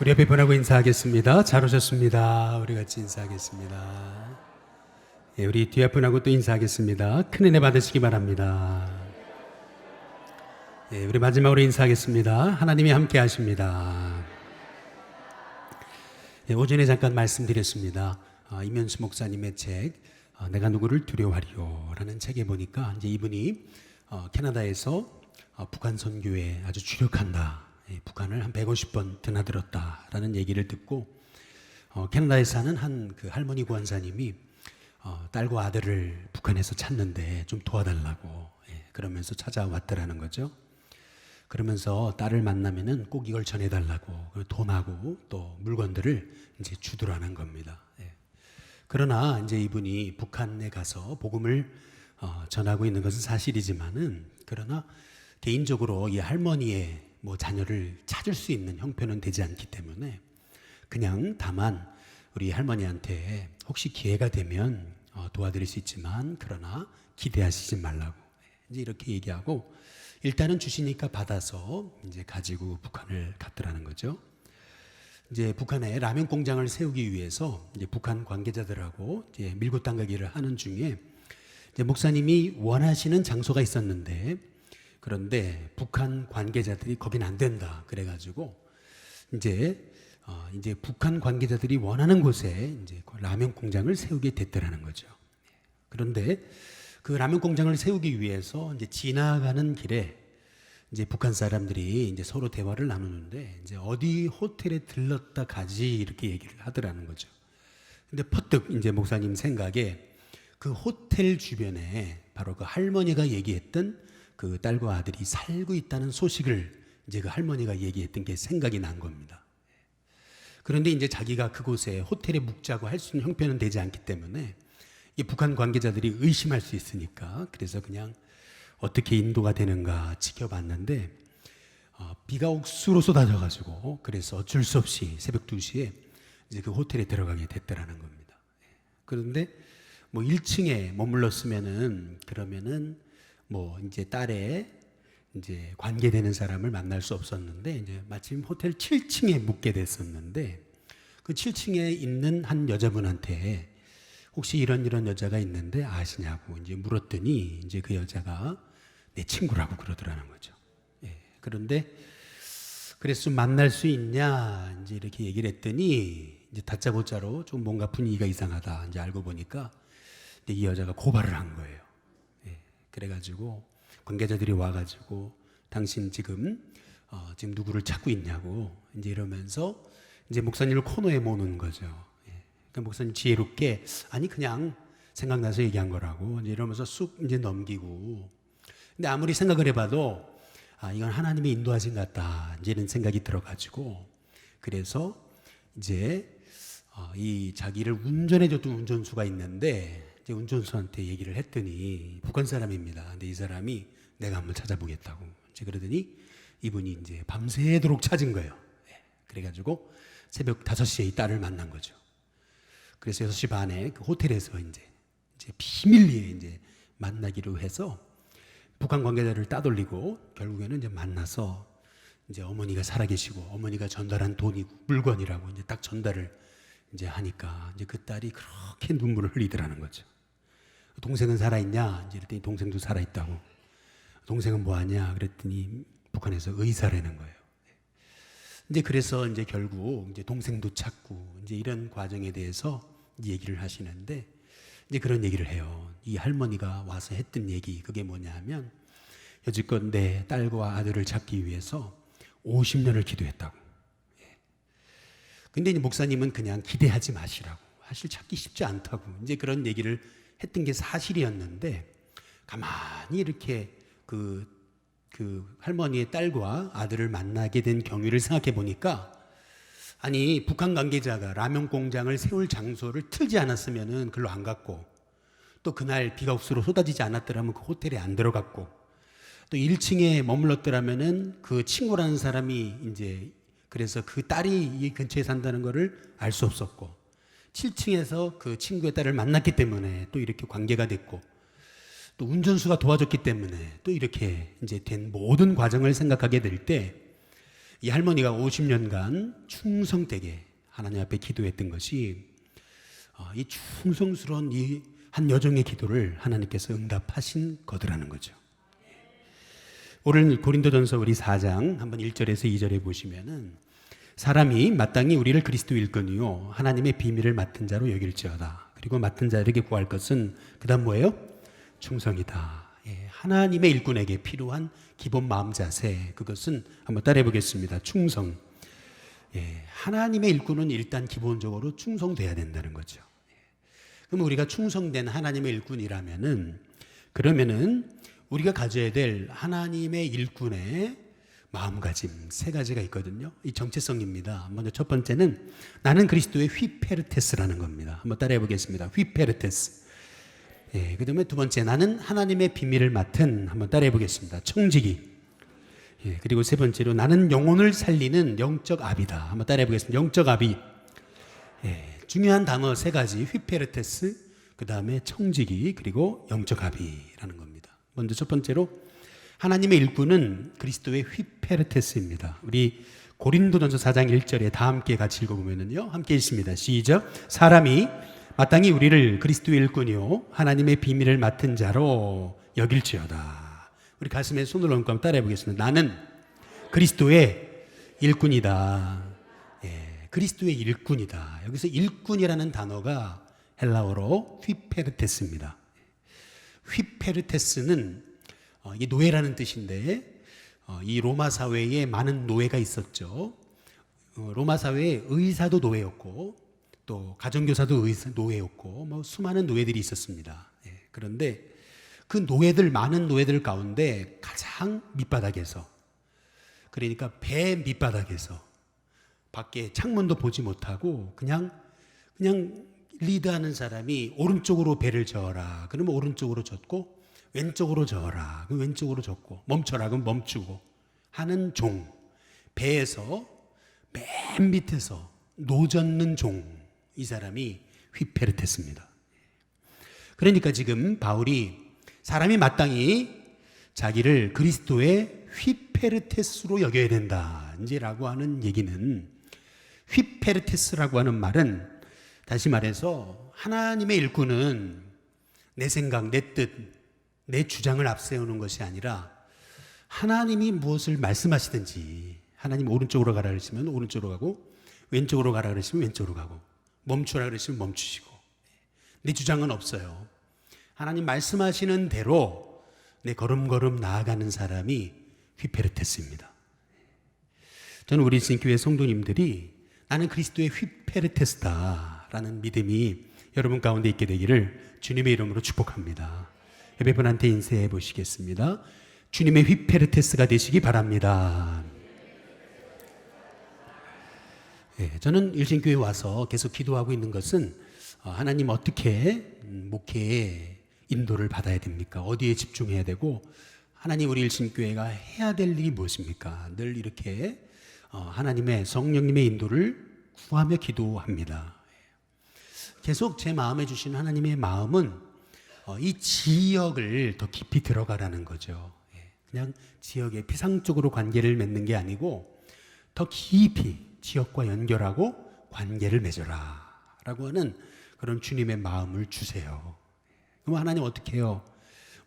우리 옆에 분하고 인사하겠습니다. 잘 오셨습니다. 우리 같이 인사하겠습니다. 예, 우리 뒤에 분하고 또 인사하겠습니다. 큰 은혜 받으시기 바랍니다. 예, 우리 마지막으로 인사하겠습니다. 하나님이 함께 하십니다. 예, 오전에 잠깐 말씀드렸습니다. 이면수 목사님의 책 내가 누구를 두려워하리요 라는 책에 보니까 이제 이분이 캐나다에서 북한 선교에 아주 주력한다. 북한을 한 150번 드나들었다라는 얘기를 듣고 캐나다에 사는 한 그 할머니 구한사님이 딸과 아들을 북한에서 찾는데 좀 도와달라고 그러면서 찾아왔더라는 거죠. 그러면서 딸을 만나면은 꼭 이걸 전해달라고 돈하고 또 물건들을 이제 주더라는 겁니다. 그러나 이제 이분이 북한에 가서 복음을 전하고 있는 것은 사실이지만은 그러나 개인적으로 이 할머니의 뭐 자녀를 찾을 수 있는 형편은 되지 않기 때문에 그냥 다만 우리 할머니한테 혹시 기회가 되면 도와드릴 수 있지만 그러나 기대하시지 말라고 이제 이렇게 얘기하고 일단은 주시니까 받아서 이제 가지고 북한을 갔더라는 거죠. 이제 북한에 라면 공장을 세우기 위해서 이제 북한 관계자들하고 이제 밀고 당기기를 하는 중에 이제 목사님이 원하시는 장소가 있었는데 그런데 북한 관계자들이 거긴 안 된다 그래가지고 이제 북한 관계자들이 원하는 곳에 이제 라면 공장을 세우게 됐더라는 거죠. 그런데 그 라면 공장을 세우기 위해서 이제 지나가는 길에 이제 북한 사람들이 이제 서로 대화를 나누는데 이제 어디 호텔에 들렀다 가지 이렇게 얘기를 하더라는 거죠. 근데 퍼뜩 이제 목사님 생각에 그 호텔 주변에 바로 그 할머니가 얘기했던 그 딸과 아들이 살고 있다는 소식을 이제 그 할머니가 얘기했던 게 생각이 난 겁니다. 그런데 이제 자기가 그곳에 호텔에 묵자고 할 수 있는 형편은 되지 않기 때문에 이 북한 관계자들이 의심할 수 있으니까 그래서 그냥 어떻게 인도가 되는가 지켜봤는데 비가 옥수로 쏟아져가지고 그래서 어쩔 수 없이 새벽 2시에 이제 그 호텔에 들어가게 됐더라는 겁니다. 그런데 뭐 1층에 머물렀으면은 그러면은 뭐 이제 딸의 이제 관계되는 사람을 만날 수 없었는데 이제 마침 호텔 7층에 묵게 됐었는데 그 7층에 있는 한 여자분한테 혹시 이런 여자가 있는데 아시냐고 이제 물었더니 이제 그 여자가 내 친구라고 그러더라는 거죠. 그런데 그래서 좀 만날 수 있냐 이제 이렇게 얘기를 했더니 이제 다짜고짜로 좀 뭔가 분위기가 이상하다 이제 알고 보니까 이제 이 여자가 고발을 한 거예요. 그래가지고 관계자들이 와가지고 당신 지금 누구를 찾고 있냐고 이제 이러면서 이제 목사님을 코너에 모는 거죠. 그러니까 목사님 지혜롭게 아니 그냥 생각나서 얘기한 거라고 이제 이러면서 쑥 이제 넘기고 근데 아무리 생각을 해봐도 이건 하나님의 인도하신 것 같다 이제 이런 생각이 들어가지고 그래서 이제 이 자기를 운전해줬던 운전수가 있는데 이제 운전수한테 얘기를 했더니 북한 사람입니다. 근데 이 사람이 내가 한번 찾아보겠다고 이제 그러더니 이분이 이제 밤새도록 찾은 거예요. 그래가지고 새벽 5시에 이 딸을 만난 거죠. 그래서 6시 반에 그 호텔에서 이제 비밀리에 이제 만나기로 해서 북한 관계자를 따돌리고 결국에는 이제 만나서 이제 어머니가 살아계시고 어머니가 전달한 돈이 물건이라고 이제 딱 전달을 이제 하니까 이제 그 딸이 그렇게 눈물을 흘리더라는 거죠. 동생은 살아있냐? 이제 이랬더니 동생도 살아있다고. 동생은 뭐 하냐? 그랬더니 북한에서 의사라는 거예요. 이제 그래서 이제 결국 이제 동생도 찾고 이제 이런 과정에 대해서 얘기를 하시는데 이제 그런 얘기를 해요. 이 할머니가 와서 했던 얘기 그게 뭐냐 하면 여지껏 내 딸과 아들을 찾기 위해서 50년을 기도했다고. 근데 이제 목사님은 그냥 기대하지 마시라고. 사실 찾기 쉽지 않다고. 이제 그런 얘기를 했던 게 사실이었는데 가만히 이렇게 그 할머니의 딸과 아들을 만나게 된 경위를 생각해 보니까 아니 북한 관계자가 라면 공장을 세울 장소를 틀지 않았으면은 글로 안 갔고 또 그날 비가 옥수로 쏟아지지 않았더라면 그 호텔에 안 들어갔고 또 1층에 머물렀더라면은 그 친구라는 사람이 이제 그래서 그 딸이 이 근처에 산다는 거를 알 수 없었고 7층에서 그 친구의 딸을 만났기 때문에 또 이렇게 관계가 됐고 또 운전수가 도와줬기 때문에 또 이렇게 이제 된 모든 과정을 생각하게 될 때 이 할머니가 50년간 충성되게 하나님 앞에 기도했던 것이 이 충성스러운 이 한 여종의 기도를 하나님께서 응답하신 거더라는 거죠. 오늘 고린도전서 우리 4장 한번 1절에서 2절에 보시면은 사람이 마땅히 우리를 그리스도 일꾼이요 하나님의 비밀을 맡은 자로 여길지어다. 그리고 맡은 자에게 구할 것은 그다음 뭐예요? 충성이다. 하나님의 일꾼에게 필요한 기본 마음 자세, 그것은 한번 따라해 보겠습니다. 충성. 하나님의 일꾼은 일단 기본적으로 충성돼야 된다는 거죠. 그럼 우리가 충성된 하나님의 일꾼이라면은, 그러면은 우리가 가져야 될 하나님의 일꾼의 마음가짐 세 가지가 있거든요. 이 정체성입니다. 먼저 첫 번째는 나는 그리스도의 휘페르테스라는 겁니다. 한번 따라해 보겠습니다. 휘페르테스. 그 다음에 두 번째, 나는 하나님의 비밀을 맡은, 한번 따라해 보겠습니다. 청지기. 그리고 세 번째로, 나는 영혼을 살리는 영적 아비다. 한번 따라해 보겠습니다. 영적 아비. 중요한 단어 세 가지, 휘페르테스, 그 다음에 청지기, 그리고 영적 아비라는 겁니다. 먼저 첫 번째로, 하나님의 일꾼은 그리스도의 휘페르테스입니다. 우리 고린도전서 4장 1절에 다 함께 같이 읽어보면요, 함께 읽습니다. 시작. 사람이 마땅히 우리를 그리스도의 일꾼이요 하나님의 비밀을 맡은 자로 여길지어다. 우리 가슴에 손을 얹고 한번 따라해 보겠습니다. 나는 그리스도의 일꾼이다. 그리스도의 일꾼이다. 여기서 일꾼이라는 단어가 헬라어로 휘페르테스입니다. 휘페르테스는 이게 노예라는 뜻인데, 이 로마 사회에 많은 노예가 있었죠. 로마 사회에 의사도 노예였고, 또 가정교사도 노예였고, 뭐 수많은 노예들이 있었습니다. 그런데 그 노예들, 많은 노예들 가운데 가장 밑바닥에서, 그러니까 배 밑바닥에서 밖에 창문도 보지 못하고 그냥 리드하는 사람이 오른쪽으로 배를 저어라 그러면 오른쪽으로 젓고, 왼쪽으로 저어라 그럼 왼쪽으로 젓고, 멈춰라 그럼 멈추고 하는 종, 배에서 맨 밑에서 노젓는 종, 이 사람이 휘페르테스입니다. 그러니까 지금 바울이 사람이 마땅히 자기를 그리스도의 휘페르테스로 여겨야 된다 이제라고 하는 얘기는, 휘페르테스라고 하는 말은 다시 말해서 하나님의 일꾼은 내 생각, 내 뜻, 내 주장을 앞세우는 것이 아니라 하나님이 무엇을 말씀하시든지, 하나님 오른쪽으로 가라 그러시면 오른쪽으로 가고, 왼쪽으로 가라 그러시면 왼쪽으로 가고, 멈추라 그러시면 멈추시고, 내 주장은 없어요. 하나님 말씀하시는 대로 내 걸음걸음 나아가는 사람이 휘페르테스입니다. 저는 우리 신교회 성도님들이 나는 그리스도의 휘페르테스다라는 믿음이 여러분 가운데 있게 되기를 주님의 이름으로 축복합니다. 여러분한테 인사해 보시겠습니다. 주님의 휘페르테스가 되시기 바랍니다. 저는 일신교회에 와서 계속 기도하고 있는 것은 하나님 어떻게 목회에 인도를 받아야 됩니까? 어디에 집중해야 되고, 하나님 우리 일신교회가 해야 될 일이 무엇입니까? 늘 이렇게 하나님의 성령님의 인도를 구하며 기도합니다. 계속 제 마음에 주신 하나님의 마음은 이 지역을 더 깊이 들어가라는 거죠. 그냥 지역에 피상적으로 관계를 맺는 게 아니고 더 깊이 지역과 연결하고 관계를 맺어라 라고 하는 그런 주님의 마음을 주세요. 그럼 하나님 어떻게 해요?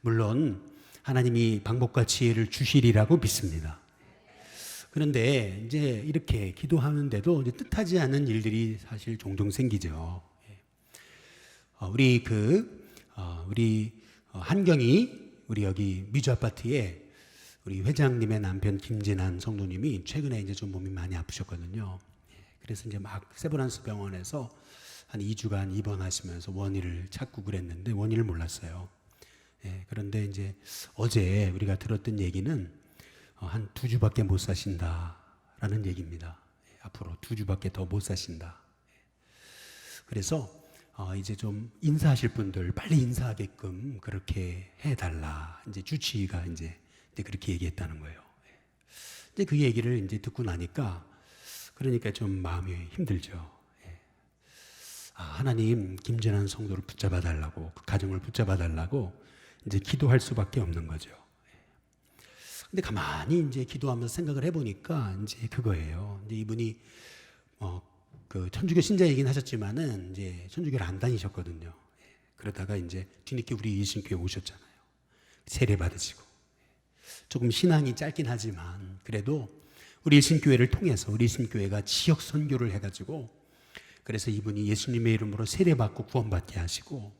물론 하나님이 방법과 지혜를 주시리라고 믿습니다. 그런데 이제 이렇게 기도하는데도 이제 뜻하지 않은 일들이 사실 종종 생기죠. 우리 한경이 우리 여기 미주 아파트에 우리 회장님의 남편 김진한 성도님이 최근에 이제 좀 몸이 많이 아프셨거든요. 그래서 이제 막 세브란스 병원에서 한 2주간 입원하시면서 원인을 찾고 그랬는데 원인을 몰랐어요. 그런데 이제 어제 우리가 들었던 얘기는 한 2주밖에 못 사신다라는 얘기입니다. 앞으로 2주밖에 더 못 사신다. 그래서 이제 좀 인사하실 분들 빨리 인사하게끔 그렇게 해달라. 이제 주치의가 이제 그렇게 얘기했다는 거예요. 이제 그 얘기를 이제 듣고 나니까 그러니까 좀 마음이 힘들죠. 하나님 김진환 성도를 붙잡아 달라고, 그 가정을 붙잡아 달라고 이제 기도할 수밖에 없는 거죠. 근데 가만히 이제 기도하면서 생각을 해보니까 이제 그거예요. 이제 이분이 그 천주교 신자이긴 하셨지만은 이제 천주교를 안 다니셨거든요. 그러다가 이제 뒤늦게 우리 일신교회 오셨잖아요. 세례 받으시고 조금 신앙이 짧긴 하지만 그래도 우리 일신교회를 통해서 우리 일신교회가 지역 선교를 해가지고 그래서 이분이 예수님의 이름으로 세례 받고 구원받게 하시고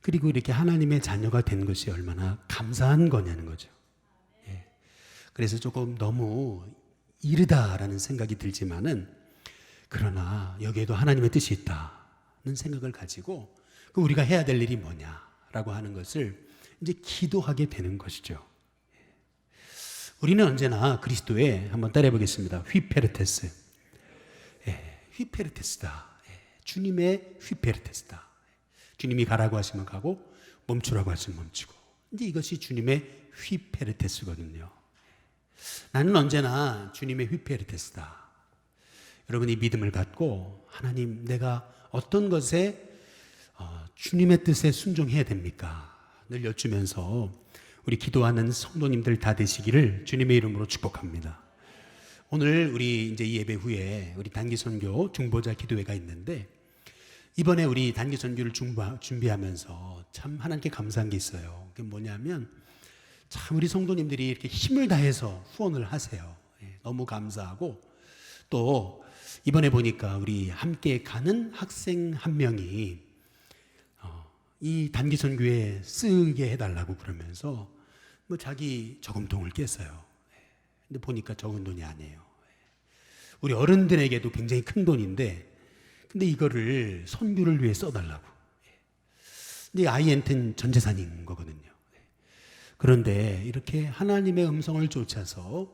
그리고 이렇게 하나님의 자녀가 된 것이 얼마나 감사한 거냐는 거죠. 그래서 조금 너무 이르다라는 생각이 들지만은 그러나 여기에도 하나님의 뜻이 있다는 생각을 가지고 그 우리가 해야 될 일이 뭐냐라고 하는 것을 이제 기도하게 되는 것이죠. 우리는 언제나 그리스도의 한번 따라해 보겠습니다. 휘페르테스. 휘페르테스다. 주님의 휘페르테스다. 주님이 가라고 하시면 가고 멈추라고 하시면 멈추고 이제 이것이 주님의 휘페르테스거든요. 나는 언제나 주님의 휘페르테스다. 여러분이 믿음을 갖고 하나님 내가 어떤 것에 주님의 뜻에 순종해야 됩니까? 늘 여쭈면서 우리 기도하는 성도님들 다 되시기를 주님의 이름으로 축복합니다. 오늘 우리 이제 이 예배 후에 우리 단기 선교 중보자 기도회가 있는데 이번에 우리 단기 선교를 준비하면서 참 하나님께 감사한 게 있어요. 그게 뭐냐면 참 우리 성도님들이 이렇게 힘을 다해서 후원을 하세요. 너무 감사하고 또 이번에 보니까 우리 함께 가는 학생 한 명이 이 단기 선교에 쓰게 해달라고 그러면서 뭐 자기 저금통을 깼어요. 근데 보니까 적은 돈이 아니에요. 우리 어른들에게도 굉장히 큰 돈인데 근데 이거를 선교를 위해 써달라고. 근데 아이한테는 전 재산인 거거든요. 그런데 이렇게 하나님의 음성을 쫓아서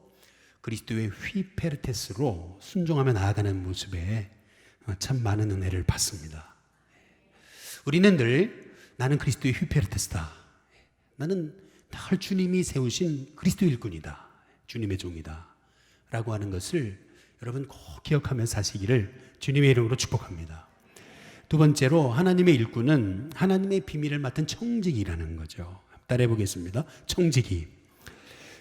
그리스도의 휘페르테스로 순종하며 나아가는 모습에 참 많은 은혜를 받습니다. 우리는 늘 나는 그리스도의 휘페르테스다. 나는 늘 주님이 세우신 그리스도 일꾼이다. 주님의 종이다. 라고 하는 것을 여러분 꼭 기억하며 사시기를 주님의 이름으로 축복합니다. 두 번째로 하나님의 일꾼은 하나님의 비밀을 맡은 청지기라는 거죠. 따라해 보겠습니다. 청지기.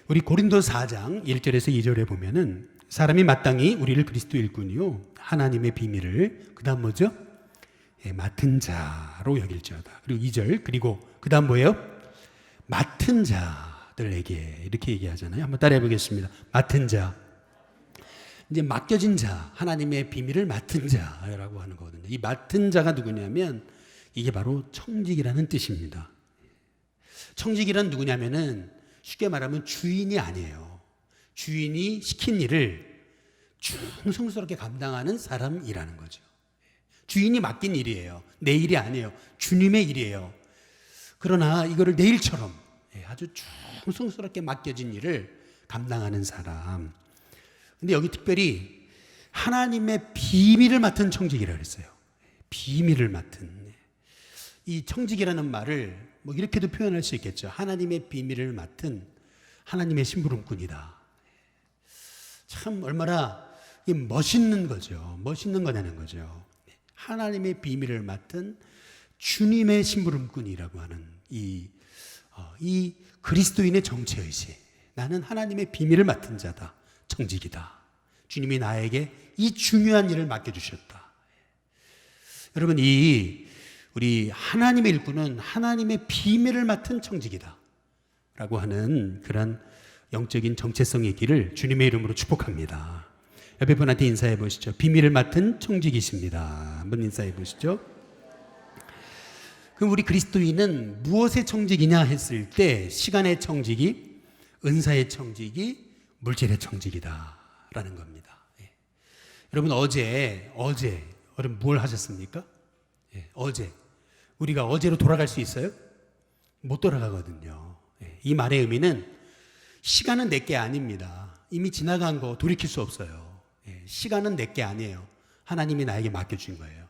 우리 고린도 4장 1절에서 2절에 보면은 사람이 마땅히 우리를 그리스도 일꾼이요 하나님의 비밀을 그다음 뭐죠? 맡은 자로 여길지어다. 그리고 2절 그리고 그다음 뭐예요? 맡은 자들에게 이렇게 얘기하잖아요. 한번 따라해 보겠습니다. 맡은 자. 이제 맡겨진 자, 하나님의 비밀을 맡은 자라고 하는 거거든요. 이 맡은 자가 누구냐면 이게 바로 청직이라는 뜻입니다. 청직이란 누구냐면은 쉽게 말하면 주인이 아니에요. 주인이 시킨 일을 충성스럽게 감당하는 사람이라는 거죠. 주인이 맡긴 일이에요. 내 일이 아니에요. 주님의 일이에요. 그러나 이거를 내 일처럼 아주 충성스럽게 맡겨진 일을 감당하는 사람. 근데 여기 특별히 하나님의 비밀을 맡은 청직이라고 했어요. 비밀을 맡은. 이 청직이라는 말을 뭐 이렇게도 표현할 수 있겠죠. 하나님의 비밀을 맡은 하나님의 심부름꾼이다. 참 얼마나 멋있는 거죠. 멋있는 거냐는 거죠. 하나님의 비밀을 맡은 주님의 심부름꾼이라고 하는 이 그리스도인의 정체의식. 나는 하나님의 비밀을 맡은 자다. 청직이다. 주님이 나에게 이 중요한 일을 맡겨주셨다. 여러분 우리 하나님의 일꾼은 하나님의 비밀을 맡은 청직이다 라고 하는 그런 영적인 정체성이 있기를 주님의 이름으로 축복합니다. 옆에 분한테 인사해 보시죠. 비밀을 맡은 청직이십니다. 한번 인사해 보시죠. 그럼 우리 그리스도인은 무엇의 청직이냐 했을 때 시간의 청직이, 은사의 청직이, 물질의 청직이다 라는 겁니다. 여러분 어제 여러분 뭘 하셨습니까? 어제 우리가 어제로 돌아갈 수 있어요? 못 돌아가거든요. 이 말의 의미는 시간은 내게 아닙니다. 이미 지나간 거 돌이킬 수 없어요. 시간은 내게 아니에요. 하나님이 나에게 맡겨준 거예요.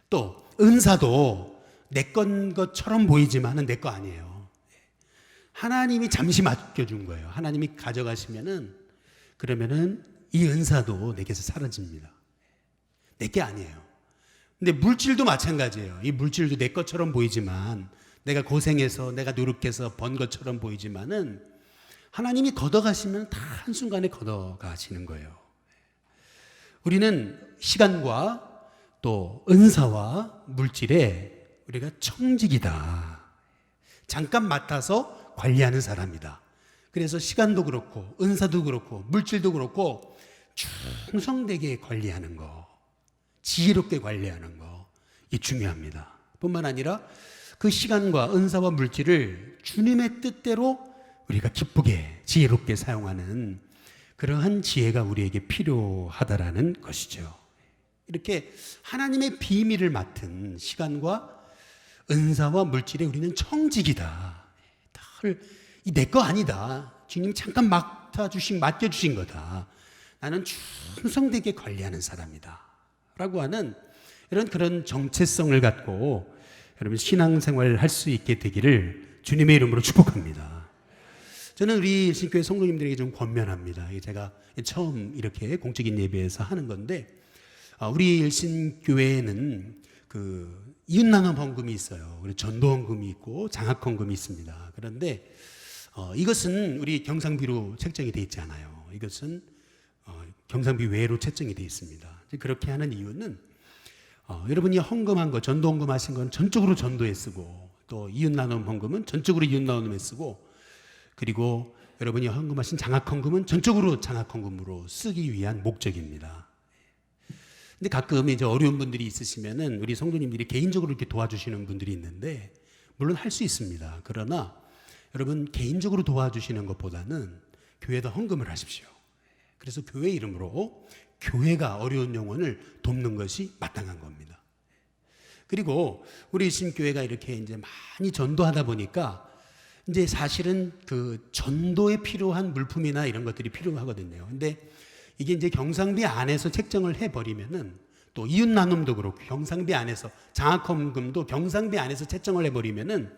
또 은사도 내 건 것처럼 보이지만은 내 거 아니에요. 하나님이 잠시 맡겨준 거예요. 하나님이 가져가시면은 그러면은 이 은사도 내게서 사라집니다. 내게 아니에요. 근데 물질도 마찬가지예요. 이 물질도 내 것처럼 보이지만 내가 고생해서 내가 노력해서 번 것처럼 보이지만은 하나님이 걷어가시면 다 한순간에 걷어가시는 거예요. 우리는 시간과 또 은사와 물질에 우리가 청직이다. 잠깐 맡아서 관리하는 사람이다. 그래서 시간도 그렇고 은사도 그렇고 물질도 그렇고 충성되게 관리하는 거, 지혜롭게 관리하는 거, 이 중요합니다. 뿐만 아니라 그 시간과 은사와 물질을 주님의 뜻대로 우리가 기쁘게 지혜롭게 사용하는 그러한 지혜가 우리에게 필요하다라는 것이죠. 이렇게 하나님의 비밀을 맡은 시간과 은사와 물질에 우리는 청직이다. 이 내 거 아니다. 주님이 잠깐 맡겨주신 거다. 나는 충성되게 관리하는 사람이다. 라고 하는 그런 정체성을 갖고 여러분 신앙생활을 할 수 있게 되기를 주님의 이름으로 축복합니다. 저는 우리 일신교회 성도님들에게 좀 권면합니다. 제가 처음 이렇게 공적인 예배에서 하는 건데, 우리 일신교회에는 그 이웃나눔 헌금이 있어요. 그리고 전도헌금이 있고 장학헌금이 있습니다. 그런데 이것은 우리 경상비로 책정이 되어 있지 않아요. 이것은 경상비 외로 책정이 되어 있습니다. 그렇게 하는 이유는 여러분이 헌금한 거, 전도헌금 하신 건 전적으로 전도에 쓰고, 또 이웃나눔 헌금은 전적으로 이웃나눔에 쓰고, 그리고 여러분이 헌금하신 장학헌금은 전적으로 장학헌금으로 쓰기 위한 목적입니다. 근데 가끔 이제 어려운 분들이 있으시면은 우리 성도님들이 개인적으로 이렇게 도와주시는 분들이 있는데, 물론 할 수 있습니다. 그러나 여러분 개인적으로 도와주시는 것보다는 교회에다 헌금을 하십시오. 그래서 교회 이름으로 교회가 어려운 영혼을 돕는 것이 마땅한 겁니다. 그리고 우리 일신교회가 이렇게 이제 많이 전도하다 보니까 이제 사실은 그 전도에 필요한 물품이나 이런 것들이 필요하거든요. 근데 이게 이제 경상비 안에서 책정을 해버리면은, 또 이웃 나눔도 그렇고 경상비 안에서 장학헌금도 경상비 안에서 책정을 해버리면은,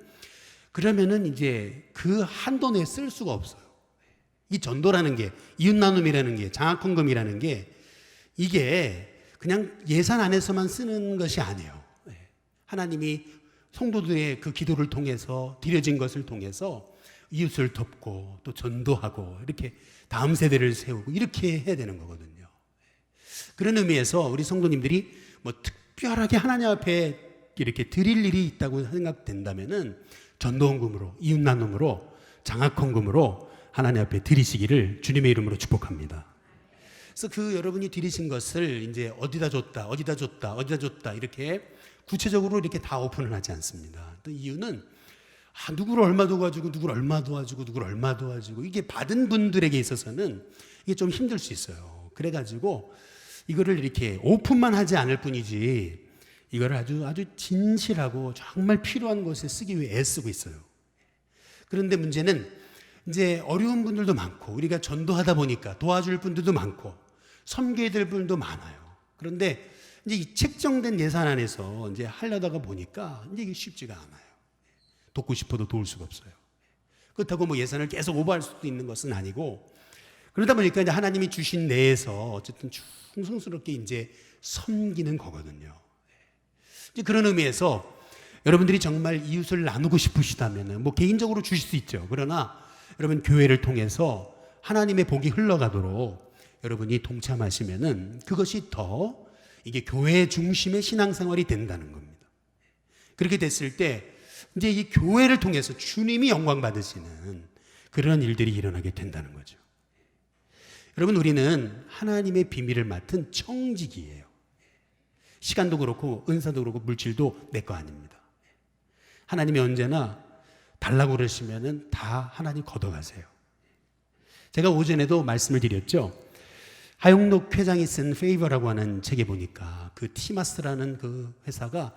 그러면은 이제 그 한도 내에 쓸 수가 없어요. 이 전도라는 게, 이웃 나눔이라는 게, 장학헌금이라는 게 이게 그냥 예산 안에서만 쓰는 것이 아니에요. 하나님이 성도들의 그 기도를 통해서 드려진 것을 통해서 이웃을 돕고 또 전도하고 이렇게 다음 세대를 세우고 이렇게 해야 되는 거거든요. 그런 의미에서 우리 성도님들이 뭐 특별하게 하나님 앞에 이렇게 드릴 일이 있다고 생각된다면은 전도헌금으로, 이웃 나눔으로, 장학헌금으로 하나님 앞에 드리시기를 주님의 이름으로 축복합니다. 그래서 그 여러분이 드리신 것을 이제 어디다 줬다 이렇게 구체적으로 이렇게 다 오픈을 하지 않습니다. 또 이유는 누구를 얼마 도와주고 누구를 얼마 도와주고 누구를 얼마 도와주고 이게 받은 분들에게 있어서는 이게 좀 힘들 수 있어요. 그래가지고 이거를 이렇게 오픈만 하지 않을 뿐이지 이거를 아주 진실하고 정말 필요한 곳에 쓰기 위해 애쓰고 있어요. 그런데 문제는 이제 어려운 분들도 많고 우리가 전도하다 보니까 도와줄 분들도 많고 섬겨야 될 분도 많아요. 그런데 이제 이 책정된 예산 안에서 이제 하려다가 보니까 이제 이게 쉽지가 않아요. 돕고 싶어도 도울 수가 없어요. 그렇다고 뭐 예산을 계속 오버할 수도 있는 것은 아니고, 그러다 보니까 이제 하나님이 주신 내에서 어쨌든 충성스럽게 이제 섬기는 거거든요. 이제 그런 의미에서 여러분들이 정말 이웃을 나누고 싶으시다면 뭐 개인적으로 주실 수 있죠. 그러나 여러분 교회를 통해서 하나님의 복이 흘러가도록 여러분이 동참하시면은 그것이 더 이게 교회 중심의 신앙생활이 된다는 겁니다. 그렇게 됐을 때 이제 이 교회를 통해서 주님이 영광 받으시는 그런 일들이 일어나게 된다는 거죠. 여러분 우리는 하나님의 비밀을 맡은 청직이에요. 시간도 그렇고 은사도 그렇고 물질도 내 거 아닙니다. 하나님이 언제나 달라고 그러시면은 다 하나님 걷어가세요. 제가 오전에도 말씀을 드렸죠. 하용록 회장이 쓴 페이버라고 하는 책에 보니까 그 티마스라는 그 회사가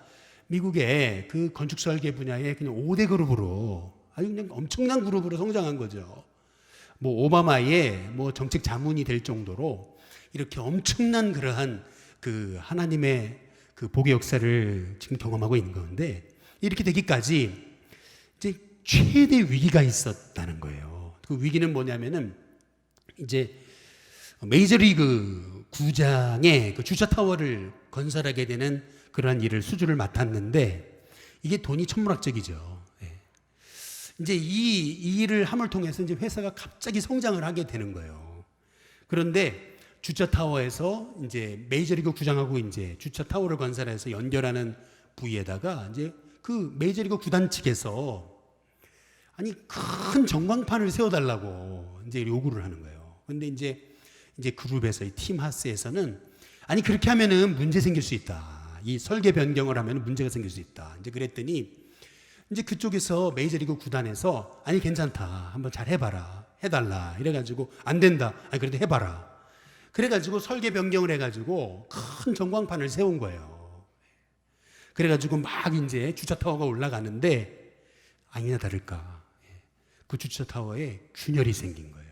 미국의 그 건축 설계 분야의 그냥 5대 그룹으로 아주 그냥 엄청난 그룹으로 성장한 거죠. 뭐 오바마의 뭐 정책 자문이 될 정도로 이렇게 엄청난 그러한 그 하나님의 그 복의 역사를 지금 경험하고 있는 건데, 이렇게 되기까지 이제 최대 위기가 있었다는 거예요. 그 위기는 뭐냐면은 이제 메이저리그 구장에 그 주차 타워를 건설하게 되는 그러한 일을 수주를 맡았는데 이게 돈이 천문학적이죠. 이제 이 일을 함을 통해서 이제 회사가 갑자기 성장을 하게 되는 거예요. 그런데 주차 타워에서 이제 메이저리그 구장하고 이제 주차 타워를 건설해서 연결하는 부위에다가 이제 그 메이저리그 구단 측에서 아니 큰 전광판을 세워달라고 이제 요구를 하는 거예요. 근데 이제 그룹에서 이 팀 하스에서는 아니 그렇게 하면은 문제 생길 수 있다. 이 설계 변경을 하면은 문제가 생길 수 있다. 이제 그랬더니 이제 그쪽에서 메이저리그 구단에서 아니 괜찮다. 한번 잘 해봐라. 해달라. 이래가지고 안 된다. 아니 그래도 해봐라. 그래가지고 설계 변경을 해가지고 큰 전광판을 세운 거예요. 그래가지고 막 이제 주차 타워가 올라가는데 아니나 다를까 그 주차 타워에 균열이 생긴 거예요.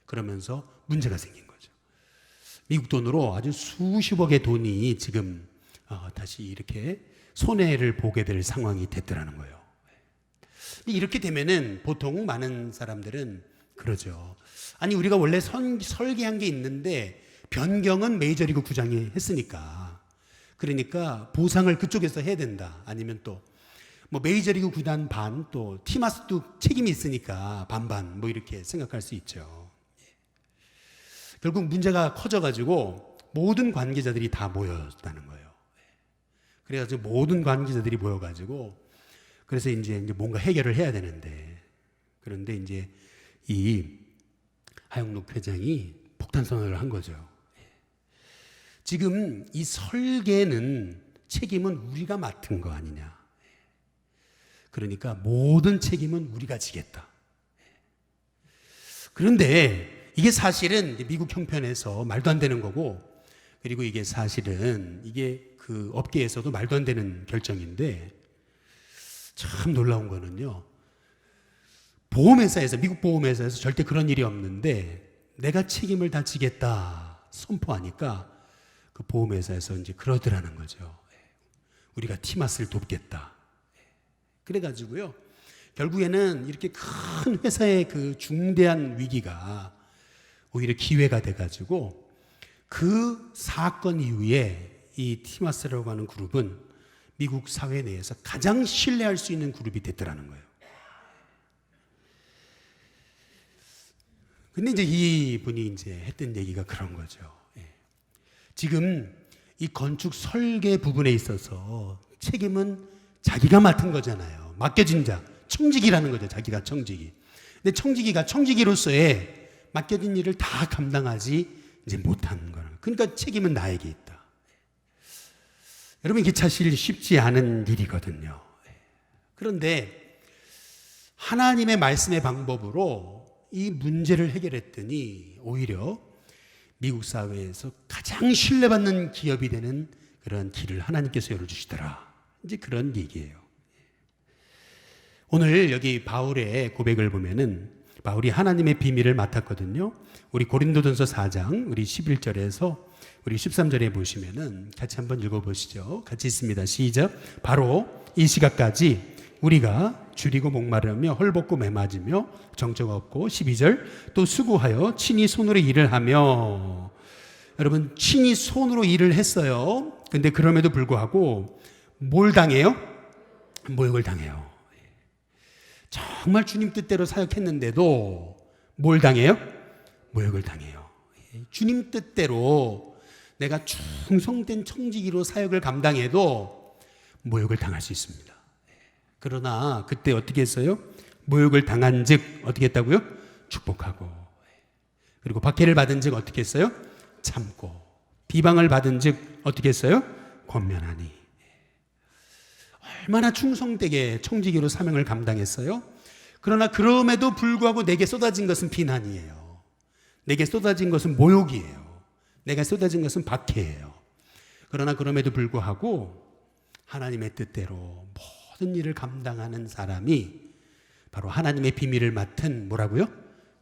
그러면서 문제가 생긴 거죠. 미국 돈으로 아주 수십억의 돈이 지금 다시 이렇게 손해를 보게 될 상황이 됐더라는 거예요. 이렇게 되면은 보통 많은 사람들은 그러죠. 아니 우리가 원래 설계한 게 있는데 변경은 메이저리그 구장이 했으니까 그러니까 보상을 그쪽에서 해야 된다. 아니면 또 뭐 메이저리그 구단 반 또 티마스도 책임이 있으니까 반반 뭐 이렇게 생각할 수 있죠. 결국 문제가 커져가지고 모든 관계자들이 다 모였다는 거예요. 그래가지고 모든 관계자들이 모여가지고 그래서 이제 뭔가 해결을 해야 되는데 그런데 이제 이 하영록 회장이 폭탄 선언을 한 거죠. 지금 이 설계는 책임은 우리가 맡은 거 아니냐. 그러니까 모든 책임은 우리가 지겠다. 그런데 이게 사실은 미국 형편에서 말도 안 되는 거고 그리고 이게 사실은 이게 그 업계에서도 말도 안 되는 결정인데 참 놀라운 거는요. 보험회사에서 미국 보험회사에서 절대 그런 일이 없는데 내가 책임을 다 지겠다 선포하니까 그 보험회사에서 이제 그러더라는 거죠. 우리가 티마스를 돕겠다. 그래가지고요. 결국에는 이렇게 큰 회사의 그 중대한 위기가 오히려 기회가 돼가지고 그 사건 이후에 이 티마스라고 하는 그룹은 미국 사회 내에서 가장 신뢰할 수 있는 그룹이 됐더라는 거예요. 근데 이제 이분이 이제 했던 얘기가 그런 거죠. 지금 이 건축 설계 부분에 있어서 책임은 자기가 맡은 거잖아요. 맡겨진 자, 청지기라는 거죠. 자기가 청지기. 근데 청지기가 청지기로서의 맡겨진 일을 다 감당하지 이제 못하는 거예요. 그러니까 책임은 나에게 있다. 여러분 이게 사실 쉽지 않은 일이거든요. 그런데 하나님의 말씀의 방법으로 이 문제를 해결했더니 오히려 미국 사회에서 가장 신뢰받는 기업이 되는 그런 길을 하나님께서 열어주시더라. 이제 그런 얘기예요. 오늘 여기 바울의 고백을 보면은 바울이 하나님의 비밀을 맡았거든요. 우리 고린도전서 4장 우리 11절에서 우리 13절에 보시면은 같이 한번 읽어보시죠. 같이 있습니다. 시작. 바로 이 시각까지 우리가 줄이고 목마르며 헐벗고 매맞으며 정적 없고 12절 또 수고하여 친히 손으로 일을 하며 여러분 친히 손으로 일을 했어요. 근데 그럼에도 불구하고 뭘 당해요? 모욕을 당해요. 정말 주님 뜻대로 사역했는데도 뭘 당해요? 모욕을 당해요. 주님 뜻대로 내가 충성된 청지기로 사역을 감당해도 모욕을 당할 수 있습니다. 그러나 그때 어떻게 했어요? 모욕을 당한 즉 어떻게 했다고요? 축복하고 그리고 박해를 받은 즉 어떻게 했어요? 참고 비방을 받은 즉 어떻게 했어요? 권면하니 얼마나 충성되게 청지기로 사명을 감당했어요? 그러나 그럼에도 불구하고 내게 쏟아진 것은 비난이에요. 내게 쏟아진 것은 모욕이에요. 내게 쏟아진 것은 박해예요. 그러나 그럼에도 불구하고 하나님의 뜻대로 모든 일을 감당하는 사람이 바로 하나님의 비밀을 맡은 뭐라고요?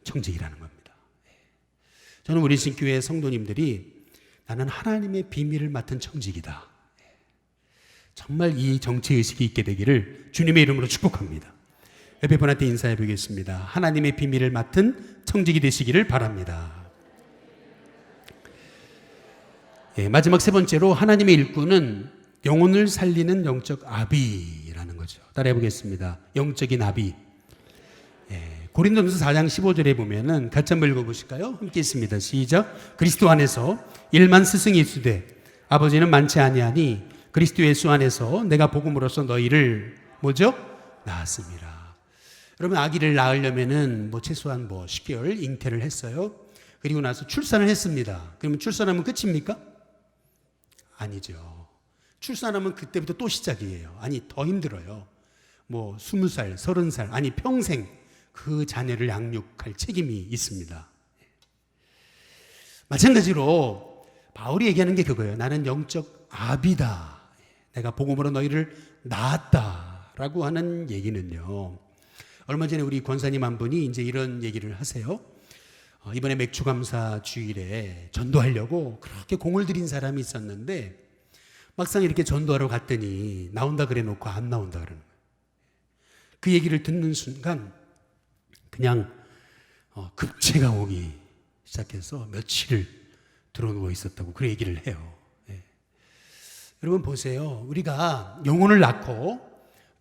청지기라는 겁니다. 저는 우리 신교회 성도님들이 나는 하나님의 비밀을 맡은 청지기다. 정말 이 정체의식이 있게 되기를 주님의 이름으로 축복합니다. 옆에 분한테 인사해 보겠습니다. 하나님의 비밀을 맡은 청지기 되시기를 바랍니다. 마지막 세 번째로 하나님의 일꾼은 영혼을 살리는 영적 아비라는 거죠. 따라해 보겠습니다. 영적인 아비. 고린도전서 4장 15절에 보면은 같이 한번 읽어보실까요? 함께 있습니다. 시작. 그리스도 안에서 일만 스승이 있으되 아버지는 많지 아니하니 그리스도 예수 안에서 내가 복음으로써 너희를 뭐죠? 낳았습니다. 여러분, 아기를 낳으려면은 최소한 10개월 잉태를 했어요. 그리고 나서 출산을 했습니다. 그러면 출산하면 끝입니까? 아니죠. 출산하면 그때부터 또 시작이에요. 아니, 더 힘들어요. 20살, 30살, 아니 평생 그 자녀를 양육할 책임이 있습니다. 마찬가지로 바울이 얘기하는 게 그거예요. 나는 영적 아비다. 내가 복음으로 너희를 낳았다. 라고 하는 얘기는요. 얼마 전에 우리 권사님 한 분이 이제 이런 얘기를 하세요. 이번에 맥주감사 주일에 전도하려고 그렇게 공을 들인 사람이 있었는데 막상 이렇게 전도하러 갔더니 나온다 그래 놓고 안 나온다 그러는 거예요. 그 얘기를 듣는 순간 그냥 급체가 오기 시작해서 며칠을 들어누워 있었다고 그 얘기를 해요. 예. 여러분 보세요. 우리가 영혼을 낳고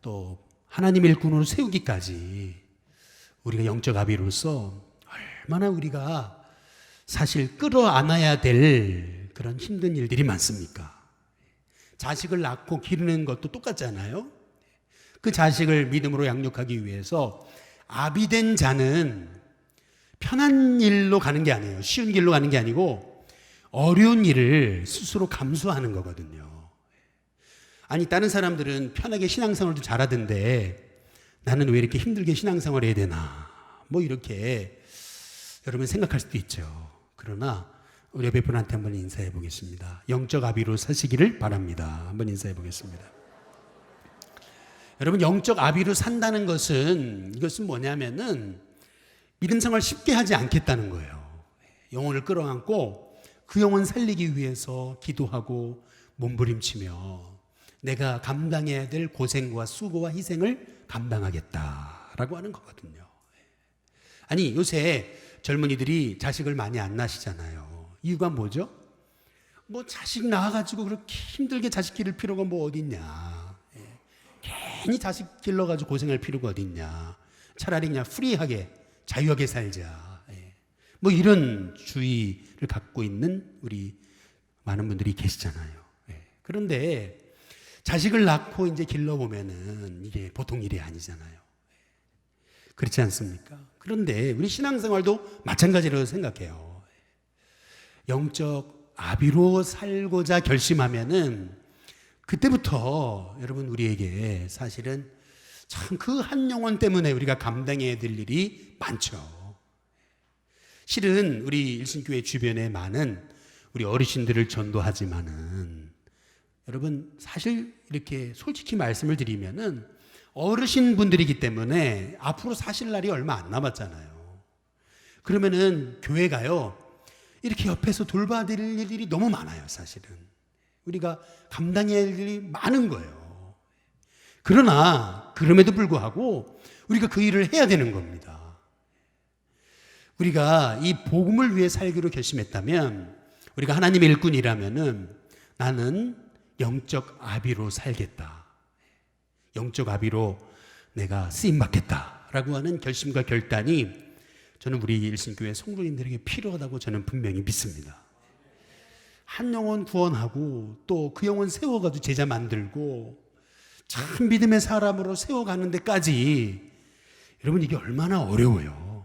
또 하나님의 일꾼으로 세우기까지 우리가 영적 아비로서 얼마나 우리가 사실 끌어안아야 될 그런 힘든 일들이 많습니까? 자식을 낳고 기르는 것도 똑같잖아요. 그 자식을 믿음으로 양육하기 위해서 아비된 자는 편한 일로 가는 게 아니에요. 쉬운 길로 가는 게 아니고 어려운 일을 스스로 감수하는 거거든요. 아니, 다른 사람들은 편하게 신앙생활도 잘하던데 나는 왜 이렇게 힘들게 신앙생활 해야 되나, 이렇게 여러분 생각할 수도 있죠. 그러나 우리 옆에 분한테 한번 인사해 보겠습니다. 영적 아비로 사시기를 바랍니다. 한번 인사해 보겠습니다. 여러분, 영적 아비로 산다는 것은 이것은 뭐냐면은 믿음 생활 쉽게 하지 않겠다는 거예요. 영혼을 끌어안고 그 영혼 살리기 위해서 기도하고 몸부림치며 내가 감당해야 될 고생과 수고와 희생을 감당하겠다라고 하는 거거든요. 아니, 요새 젊은이들이 자식을 많이 안 낳으시잖아요. 이유가 뭐죠? 자식 낳아가지고 그렇게 힘들게 자식 기를 필요가 어딨냐. 괜히 자식 길러가지고 고생할 필요가 어딨냐. 차라리 그냥 프리하게 자유하게 살자. 이런 주의를 갖고 있는 우리 많은 분들이 계시잖아요. 그런데 자식을 낳고 이제 길러보면은 이게 보통 일이 아니잖아요. 그렇지 않습니까? 그런데 우리 신앙생활도 마찬가지로 생각해요. 영적 아비로 살고자 결심하면은 그때부터 여러분 우리에게 사실은 참 그 한 영혼 때문에 우리가 감당해야 될 일이 많죠. 실은 우리 일신교회 주변에 많은 우리 어르신들을 전도하지만은 여러분 사실 이렇게 솔직히 말씀을 드리면은 어르신분들이기 때문에 앞으로 사실 날이 얼마 안 남았잖아요. 그러면은 교회가요 이렇게 옆에서 돌봐드릴 일이 너무 많아요. 사실은 우리가 감당해야 할 일이 많은 거예요. 그러나 그럼에도 불구하고 우리가 그 일을 해야 되는 겁니다. 우리가 이 복음을 위해 살기로 결심했다면, 우리가 하나님의 일꾼이라면은 나는 영적 아비로 살겠다, 영적 아비로 내가 쓰임받겠다라고 하는 결심과 결단이 저는 우리 일신교회 성도님들에게 필요하다고 저는 분명히 믿습니다. 한 영혼 구원하고 또 그 영혼 세워가지고 제자 만들고 참 믿음의 사람으로 세워가는 데까지 여러분 이게 얼마나 어려워요.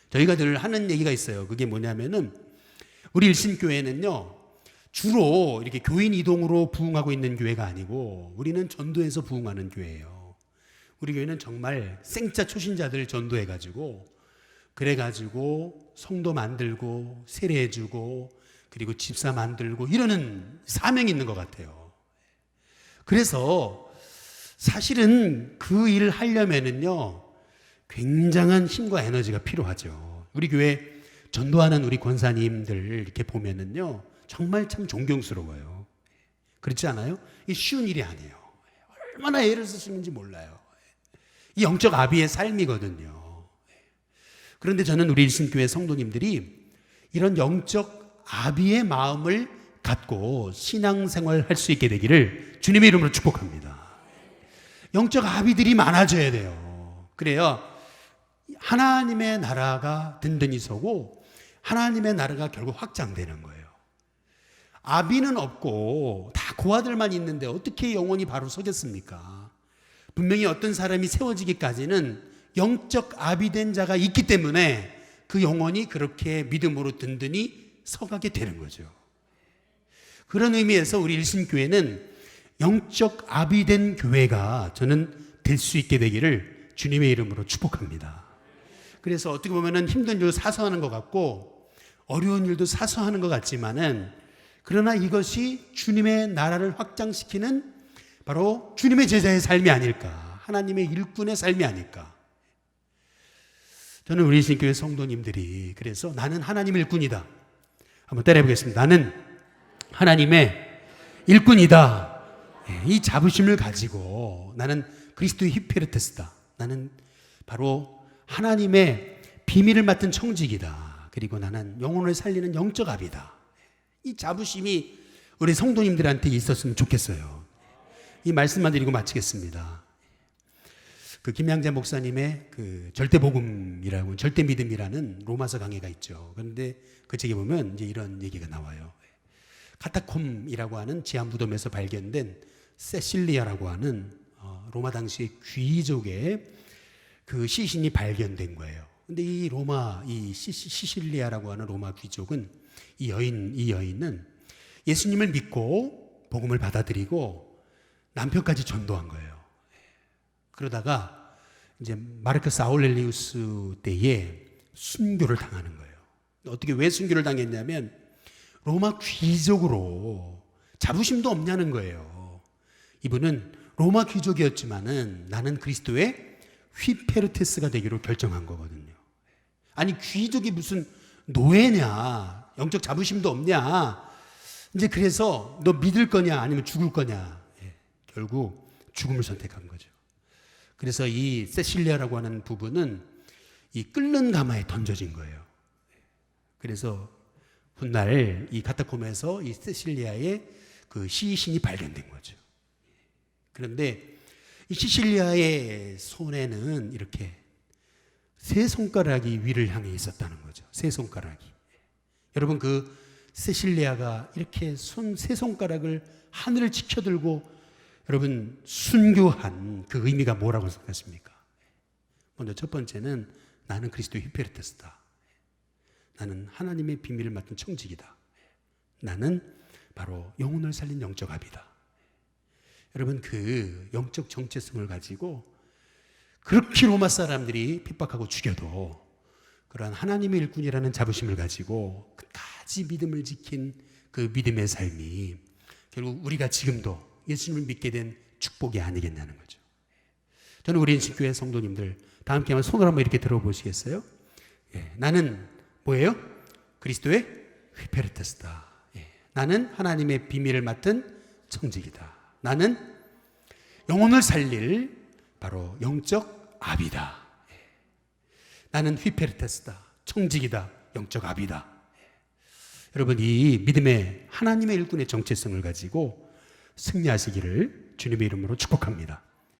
저희가 늘 하는 얘기가 있어요. 그게 뭐냐면은 우리 일신교회는요 주로 이렇게 교인 이동으로 부흥하고 있는 교회가 아니고 우리는 전도해서 부흥하는 교회예요. 우리 교회는 정말 생짜 초신자들 전도해가지고 그래가지고 성도 만들고 세례해주고 그리고 집사 만들고 이러는 사명이 있는 것 같아요. 그래서 사실은 그 일을 하려면은요 굉장한 힘과 에너지가 필요하죠. 우리 교회 전도하는 우리 권사님들 이렇게 보면은요 정말 참 존경스러워요. 그렇지 않아요? 이게 쉬운 일이 아니에요. 얼마나 애를 쓰시는지 몰라요. 이 영적 아비의 삶이거든요. 그런데 저는 우리 일신교회 성도님들이 이런 영적 아비의 마음을 갖고 신앙생활 할 수 있게 되기를 주님의 이름으로 축복합니다. 영적 아비들이 많아져야 돼요. 그래야 하나님의 나라가 든든히 서고 하나님의 나라가 결국 확장되는 거예요. 아비는 없고 다 고아들만 있는데 어떻게 영원히 바로 서겠습니까? 분명히 어떤 사람이 세워지기까지는 영적 아비된 자가 있기 때문에 그 영혼이 그렇게 믿음으로 든든히 서가게 되는 거죠. 그런 의미에서 우리 일신교회는 영적 아비된 교회가 저는 될 수 있게 되기를 주님의 이름으로 축복합니다. 그래서 어떻게 보면 힘든 일 사소하는 것 같고 어려운 일도 사소하는 것 같지만은 그러나 이것이 주님의 나라를 확장시키는 바로 주님의 제자의 삶이 아닐까, 하나님의 일꾼의 삶이 아닐까. 저는 우리 신교회 성도님들이 그래서 나는 하나님의 일꾼이다. 한번 따라해보겠습니다. 나는 하나님의 일꾼이다. 이 자부심을 가지고 나는 그리스도의 히페르테스다. 나는 바로 하나님의 비밀을 맡은 청직이다. 그리고 나는 영혼을 살리는 영적 아비다. 이 자부심이 우리 성도님들한테 있었으면 좋겠어요. 이 말씀만 드리고 마치겠습니다. 그 김양재 목사님의 그 절대복음이라고 절대믿음이라는 로마서 강해가 있죠. 그런데 그 책에 보면 이제 이런 얘기가 나와요. 카타콤이라고 하는 지하 무덤에서 발견된 세실리아라고 하는 로마 당시의 귀족의 그 시신이 발견된 거예요. 근데 이 시실리아라고 하는 로마 귀족은 이 여인은 예수님을 믿고 복음을 받아들이고 남편까지 전도한 거예요. 그러다가 이제 마르크스 아울렐리우스 때에 순교를 당하는 거예요. 어떻게 왜 순교를 당했냐면 로마 귀족으로 자부심도 없냐는 거예요. 이분은 로마 귀족이었지만은 나는 그리스도의 휘페르테스가 되기로 결정한 거거든요. 아니 귀족이 무슨 노예냐, 영적 자부심도 없냐. 이제 그래서 너 믿을 거냐 아니면 죽을 거냐. 결국 죽음을 선택한 거죠. 그래서 이 세실리아라고 하는 부부는 이 끓는 가마에 던져진 거예요. 그래서 훗날 이 카타콤에서 이 세실리아의 그 시신이 발견된 거죠. 그런데 이 시실리아의 손에는 이렇게 세 손가락이 위를 향해 있었다는 거죠. 세 손가락이. 여러분 그 세실리아가 이렇게 세 손가락을 하늘을 지켜들고 여러분 순교한 그 의미가 뭐라고 생각하십니까? 먼저 첫 번째는 나는 그리스도의 히페르테스다. 나는 하나님의 비밀을 맡은 청직이다. 나는 바로 영혼을 살린 영적 아비다. 여러분 그 영적 정체성을 가지고 그렇게 로마 사람들이 핍박하고 죽여도 그러한 하나님의 일꾼이라는 자부심을 가지고 끝까지 믿음을 지킨 그 믿음의 삶이 결국 우리가 지금도 예수님을 믿게 된 축복이 아니겠냐는 거죠. 저는 우리 인식교회 성도님들 다 함께 한번 손을 한번 이렇게 들어보시겠어요? 나는 뭐예요? 그리스도의 휘페르테스다. 나는 하나님의 비밀을 맡은 청직이다. 나는 영혼을 살릴 바로 영적 아비다. 나는 휘페르테스다. 청직이다. 영적 아비다. 여러분 이 믿음의 하나님의 일꾼의 정체성을 가지고 승리하시기를 주님의 이름으로 축복합니다.